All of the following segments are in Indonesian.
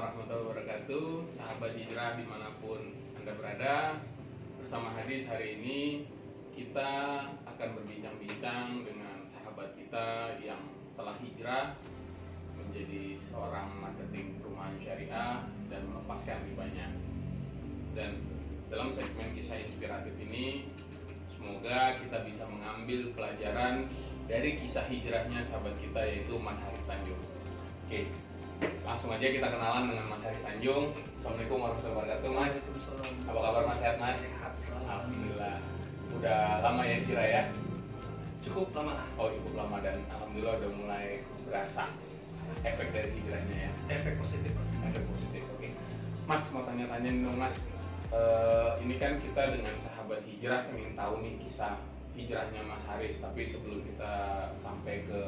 warahmatullahi wabarakatuh, sahabat hijrah dimanapun Anda berada. Bersama Hadis hari ini kita akan berbincang-bincang dengan sahabat kita yang telah hijrah menjadi seorang marketing perumahan syariah dan melepaskan ribanya. Dan dalam segmen kisah inspiratif ini, semoga kita bisa mengambil pelajaran dari kisah hijrahnya sahabat kita, yaitu Mas Haris Tanjung. Oke, langsung aja kita kenalan dengan Mas Haris Tanjung. Assalamualaikum warahmatullahi wabarakatuh, Mas. Apa kabar Mas? Sehat, Mas? Sehat selalu. Alhamdulillah. Udah lama ya hijrah ya? Cukup lama. Oh, cukup lama, dan alhamdulillah udah mulai berasa efek dari hijrahnya ya. Efek positif. Efek positif. Oke. Mas, mau tanya-tanya nih dong, Mas. Ini kan kita dengan sahabat hijrah pengen tahu nih kisah hijrahnya Mas Haris. Tapi sebelum kita sampai ke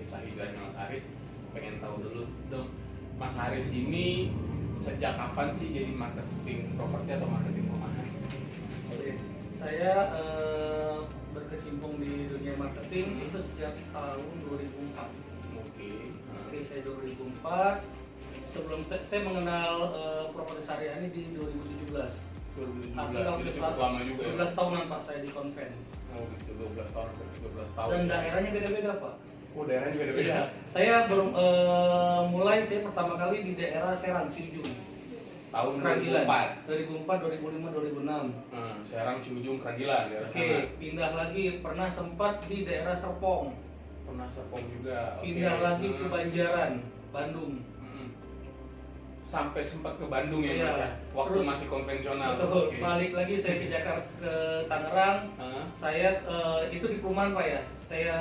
kisah hijrahnya Mas Haris, pengen tahu dulu dong, Mas Haris ini sejak kapan sih jadi marketing properti atau marketing perumahan? Oke. Saya berkecimpung di dunia marketing itu sejak tahun 2004. Oke, saya 2004. Sebelum saya mengenal properti syariah ini di 2017. 2017, itu cukup lama juga ya? 12 tahunan Pak saya di Konven. Oh gitu, 12 tahun. Dan daerahnya beda-beda Pak. Oh, daerahnya beda-beda? Iya. Saya baru saya pertama kali di daerah Serang, Ciujung. Tahun Keragilan. 2004? 2005, 2005, 2006. Serang, Ciujung, Keragilan, daerah sana. Oke, pindah lagi, pernah sempat di daerah Serpong. Pernah Serpong juga. Pindah lagi ke Banjaran, Bandung. Sampai sempat ke Bandung ya, Iya. Mas ya? Waktu Terus, masih konvensional. Betul, Oke. balik lagi saya ke Jakarta, ke Tangerang. Saya itu di perumahan Pak ya. Saya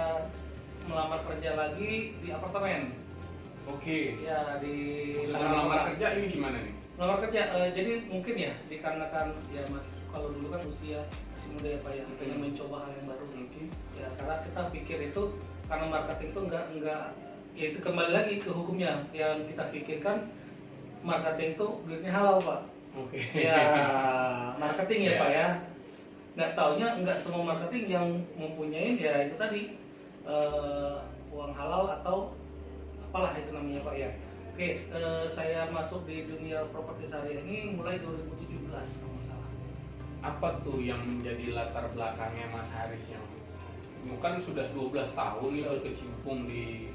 melamar kerja lagi di apartemen. Oke. Ya di Maksudnya melamar kerja ini gimana nih? Melamar kerja, jadi mungkin ya dikarenakan ya Mas, kalau dulu kan usia masih muda ya Pak ya, pengen mencoba hal yang baru. Ya karena kita pikir itu karena marketing itu enggak ya itu kembali lagi ke hukumnya yang kita pikirkan marketing itu duitnya halal Pak. Oke. Ya marketing ya Ya. Pak ya. Nggak taunya nggak semua marketing yang mempunyai ya itu tadi uang halal atau apalah itu namanya Pak ya. Oke, saya masuk di dunia properti syariah ini mulai 2017 kalau nggak salah. Apa tuh yang menjadi latar belakangnya Mas Haris yang kan sudah 12 tahun nih berkecimpung di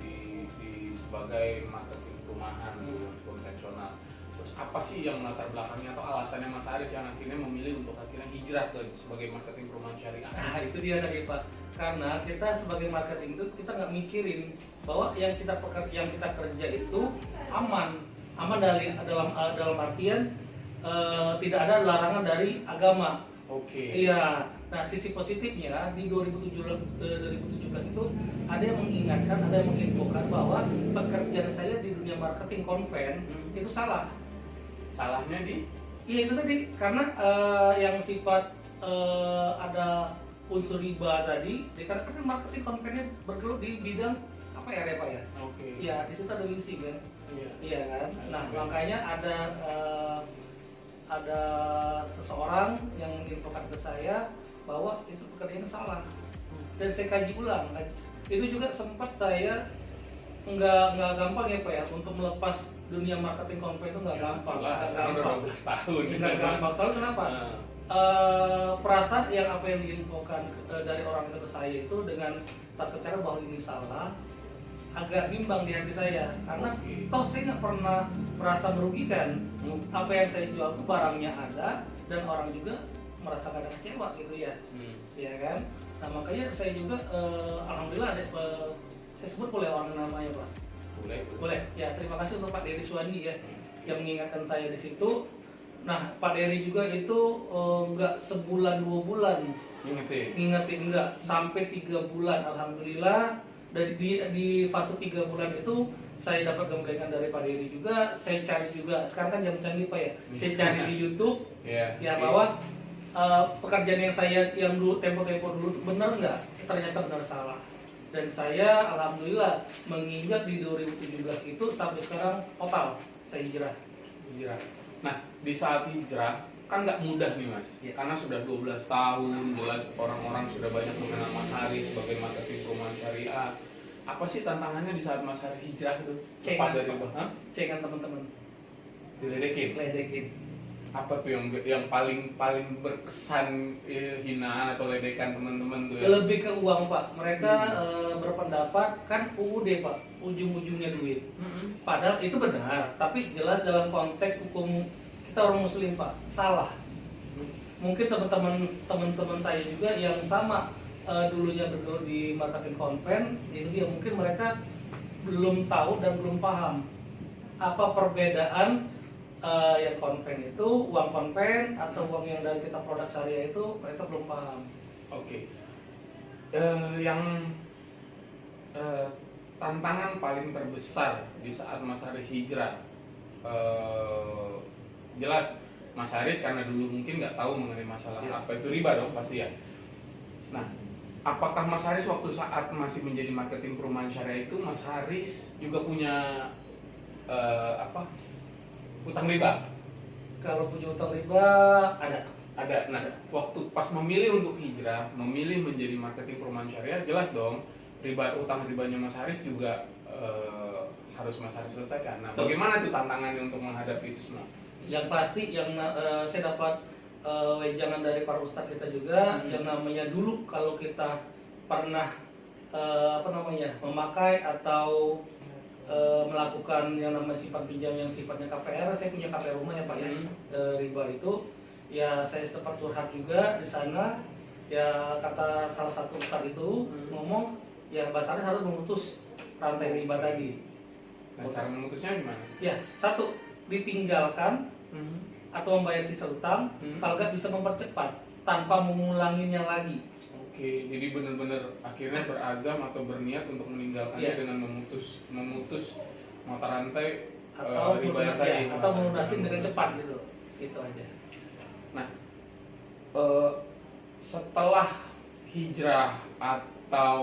sebagai marketing perumahan konvensional. Terus apa sih yang latar belakangnya atau alasannya Mas Haris yang akhirnya memilih untuk akhirnya hijrah ke sebagai marketing perumahan syariah? Nah itu dia tadi Pak, karena kita sebagai marketing itu kita nggak mikirin bahwa yang kita kerja itu aman dalam artian tidak ada larangan dari agama. Oke. Iya. Nah sisi positifnya di 2017 itu ada yang mengingatkan, ada yang menginfokan bahwa pekerjaan saya di dunia marketing konven itu salah. Salahnya di? Iya itu tadi karena yang sifat ada unsur riba tadi, dikarenakan marketing konvennya bergelut di bidang apa ya Pak ya? Oke. Iya di situ ada leasing kan? Iya. Iya kan? Nah makanya ada seseorang yang menginfokan ke saya bahwa itu pekerjaannya salah dan saya kaji ulang. Itu juga sempat saya nggak gampang ya Pak ya untuk melepas dunia marketing konven itu nggak gampang. Sekarang udah 12 tahun. Nggak gampang. Soalnya kenapa? Perasaan yang apa yang diinfokan dari orang itu ke saya itu dengan tata cara bahwa ini salah agak bimbang di hati saya karena toh saya nggak pernah merasa merugikan. Apa yang saya jual itu barangnya ada dan orang juga merasa kadang kecewa gitu ya. Ya kan? Nah makanya saya juga alhamdulillah ada saya sebut boleh orang namanya Pak? Boleh. Ya terima kasih untuk Pak Dery Suwandi ya yang mengingatkan saya di situ. Nah Pak Dery juga itu nggak sebulan 2 bulan ngingetin enggak sampai 3 bulan alhamdulillah. Dan di fase 3 bulan itu saya dapat gemblengan dari Pak Dery juga. Saya cari juga, sekarang kan jam canggih Pak ya, saya cari di YouTube bahwa pekerjaan yang saya yang dulu tempo-tempo dulu benar nggak, ternyata benar salah. Dan saya alhamdulillah menginjak di 2017 itu sampai sekarang total saya hijrah. Nah di saat hijrah kan nggak mudah nih Mas, karena sudah 12 tahun, jelas orang-orang sudah banyak mengenal Mas Haris sebagai marketing perumahan syariah. Apa sih tantangannya di saat Mas Haris hijrah itu? Cengan teman-teman. Ledekin. Apa tuh yang paling berkesan hinaan atau ledekan teman-teman tuh ya? Lebih ke uang Pak. Mereka berpendapat kan UUD Pak, ujung-ujungnya duit. Padahal itu benar, tapi jelas dalam konteks hukum kita orang Muslim Pak, salah. Mungkin teman-teman saya juga yang sama dulunya bergelut di marketing konven, itu dia mungkin mereka belum tahu dan belum paham apa perbedaan yang konven itu, uang konven atau uang yang dari kita produk syariah itu mereka belum paham. Oke. Yang tantangan paling terbesar di saat Mas Haris hijrah, jelas Mas Haris karena dulu mungkin nggak tahu mengenai masalah apa itu riba dong pasti ya. Nah, apakah Mas Haris waktu saat masih menjadi marketing perumahan syariah itu Mas Haris juga punya utang riba? Kalau punya utang riba ada. Nah, waktu pas memilih untuk hijrah, memilih menjadi marketing perumahan syariah, jelas dong utang ribanya Mas Haris juga harus Mas Haris selesaikan. Nah, bagaimana tuh tantangannya untuk menghadapi itu semua? Yang pasti yang saya dapat wejangan dari para ustadz kita juga, yang namanya dulu kalau kita pernah memakai atau melakukan yang namanya simpan pinjam yang sifatnya KPR, saya punya KPR rumah ya Pak ya, riba itu ya saya sempat curhat juga di sana, ya kata salah satu ustadz itu ngomong ya Mas Haris harus memutus rantai riba tadi. Nah, cara memutusnya gimana? Ya, satu, ditinggalkan atau membayar sisa utang, kalau nggak bisa mempercepat tanpa mengulanginya lagi. Oke, jadi benar-benar akhirnya berazam atau berniat untuk meninggalkannya dengan memutus mata rantai atau riba yang tadi, atau melunasin dengan cepat gitu. Itu aja. Nah, setelah hijrah atau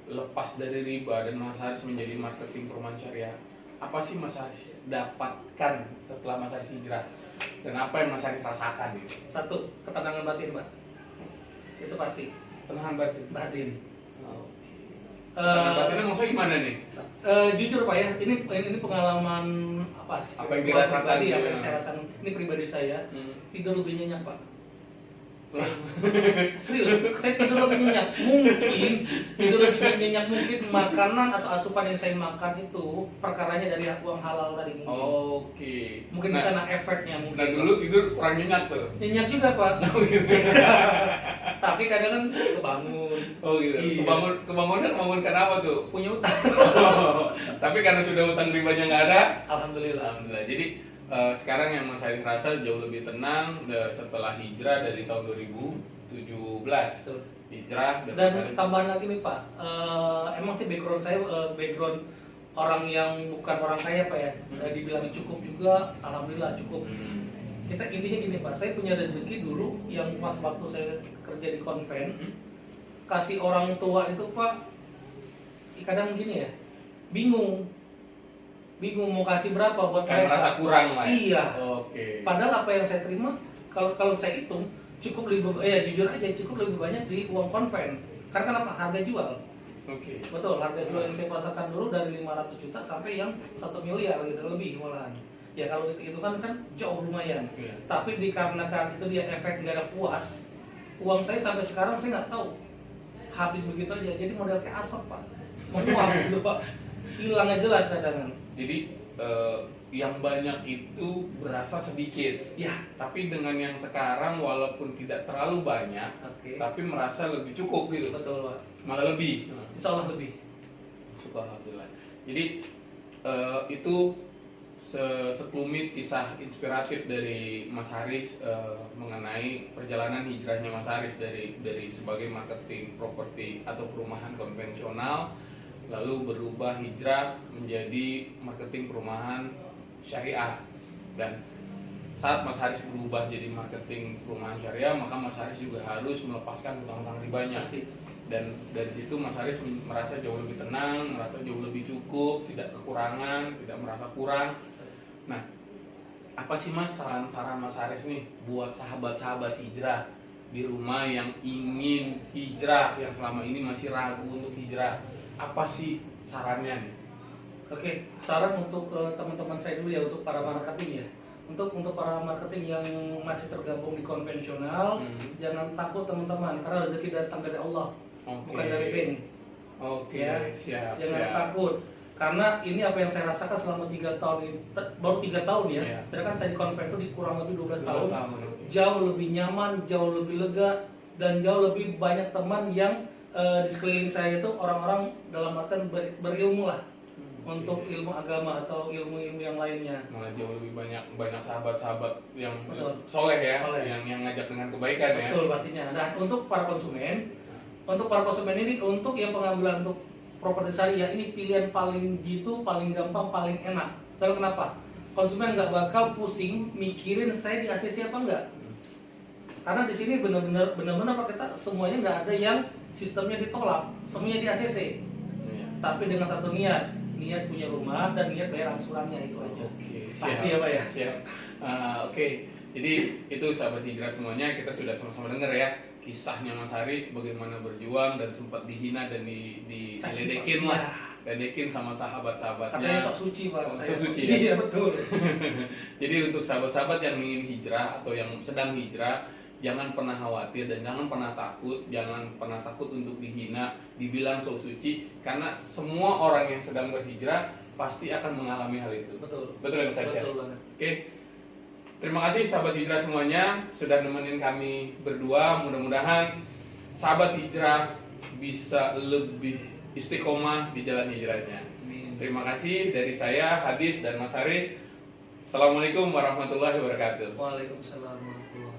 lepas dari riba dan Mas Haris menjadi marketing perumahan syariah, apa sih Mas Haris dapatkan setelah Mas Haris hijrah? Dan apa yang Mas Haris rasakan gitu? Satu, ketenangan batin Pak. Itu pasti. Ketenangan batin. Ketenangan batinnya maksudnya gimana nih? Jujur Pak ya, ini pengalaman apa yang dirasakan pribadi, apa yang saya rasakan, ini pribadi saya, tidur lebih nyenyak Pak. Serius, saya tidur lebih nyenyak. Mungkin tidur lebih nyenyak mungkin makanan atau asupan yang saya makan itu perkaranya dari uang halal tadi mungkin. Oke. Mungkin di sana efeknya mungkin. Dan dulu tidur kurang nyenyak tuh. Nyenyak juga Pak. Tapi kadang kan kebangun. Oh gitu. Iya. Kebangun kenapa tuh? Punya utang. Tapi karena sudah utang ribanya nggak ada. Alhamdulillah. Jadi sekarang yang Mas Haris rasa jauh lebih tenang setelah hijrah dari tahun 2017. Betul. Hijrah dan tambahan lagi nih Pak, emang sih background saya background orang yang bukan orang kaya Pak ya, dibilang cukup juga, alhamdulillah cukup. Kita intinya gini Pak, saya punya rezeki dulu yang pas waktu saya kerja di konven, kasih orang tua itu Pak, kadang gini ya, bingung mau kasih berapa buat kayak merasa kurang lah. Iya. Oke. Padahal apa yang saya terima kalau saya hitung cukup lebih, jujur aja cukup lebih banyak di uang konven. Karena kenapa? Harga jual. Oke. Betul, harga jual yang saya pasarkan dulu dari 500 juta sampai yang 1 miliar gitu lebih malahan. Ya kalau itu kan jauh lumayan. Iya. Tapi dikarenakan itu dia efek nggak ada puas, uang saya sampai sekarang saya nggak tahu habis begitu aja. Jadi model kayak asap Pak, menguap gitu Pak, hilang aja jelas cadangan. Jadi yang banyak itu berasa sedikit. Ya. Tapi dengan yang sekarang walaupun tidak terlalu banyak, tapi merasa lebih cukup gitu. Betul Pak. Malah lebih. Insya Allah lebih. Alhamdulillah. Jadi itu sekelumit kisah inspiratif dari Mas Haris mengenai perjalanan hijrahnya Mas Haris dari sebagai marketing properti atau perumahan konvensional, lalu berubah hijrah menjadi marketing perumahan syariah. Dan saat Mas Haris berubah jadi marketing perumahan syariah, maka Mas Haris juga harus melepaskan hutang-hutang ribanya. Pasti. Dan dari situ Mas Haris merasa jauh lebih tenang, merasa jauh lebih cukup, tidak kekurangan, tidak merasa kurang. Nah, apa sih Mas saran-saran Mas Haris nih buat sahabat-sahabat hijrah di rumah yang ingin hijrah, yang selama ini masih ragu untuk hijrah? Apa sih sarannya nih? Oke, saran untuk teman-teman saya dulu ya, untuk para marketing ya. Untuk para marketing yang masih tergabung di konvensional, jangan takut teman-teman, karena rezeki datang dari Allah, bukan dari bank. Oke, Ya, siap. jangan takut. Karena ini apa yang saya rasakan selama 3 tahun, baru 3 tahun ya. Iya. Sedangkan saya di konven itu di kurang lebih 12 tahun. Oke. Jauh lebih nyaman, jauh lebih lega, dan jauh lebih banyak teman yang di sekeliling saya itu orang-orang dalam artian berilmu lah. Untuk ilmu agama atau ilmu-ilmu yang lainnya. Malah jauh lebih banyak sahabat-sahabat yang Betul. soleh ya, Soleh. yang ngajak dengan kebaikan ya. Betul pastinya. Nah, untuk para konsumen ini, untuk yang pengambilan untuk properti syariah ini pilihan paling jitu, paling gampang, paling enak. Soalnya kenapa? Konsumen nggak bakal pusing mikirin saya di ACC apa enggak. Karena di sini benar-benar Pak, kita semuanya nggak ada yang sistemnya ditolak, semuanya di ACC. Iya. Tapi dengan satu niat punya rumah dan niat bayar angsurannya, itu aja. Oke, Pasti ya Pak ya. Siap. Oke, jadi itu sahabat hijrah semuanya, kita sudah sama-sama dengar ya kisahnya Mas Haris bagaimana berjuang dan sempat dihina dan diledekin lah, ledekin sama sahabat-sahabatnya. Katanya sok suci Pak. Sok suci ya? Iya betul. Jadi untuk sahabat-sahabat yang ingin hijrah atau yang sedang hijrah, jangan pernah khawatir dan jangan pernah takut untuk dihina, dibilang sok suci, karena semua orang yang sedang berhijrah pasti akan mengalami hal itu. Betul. Betul ya Mas Haris? Betul banget. Oke. Terima kasih sahabat hijrah semuanya sudah nemenin kami berdua. Mudah-mudahan sahabat hijrah bisa lebih istiqomah di jalan hijrahnya. Terima kasih dari saya, Hadis dan Mas Haris. Assalamualaikum warahmatullahi wabarakatuh. Waalaikumsalam warahmatullahi wabarakatuh.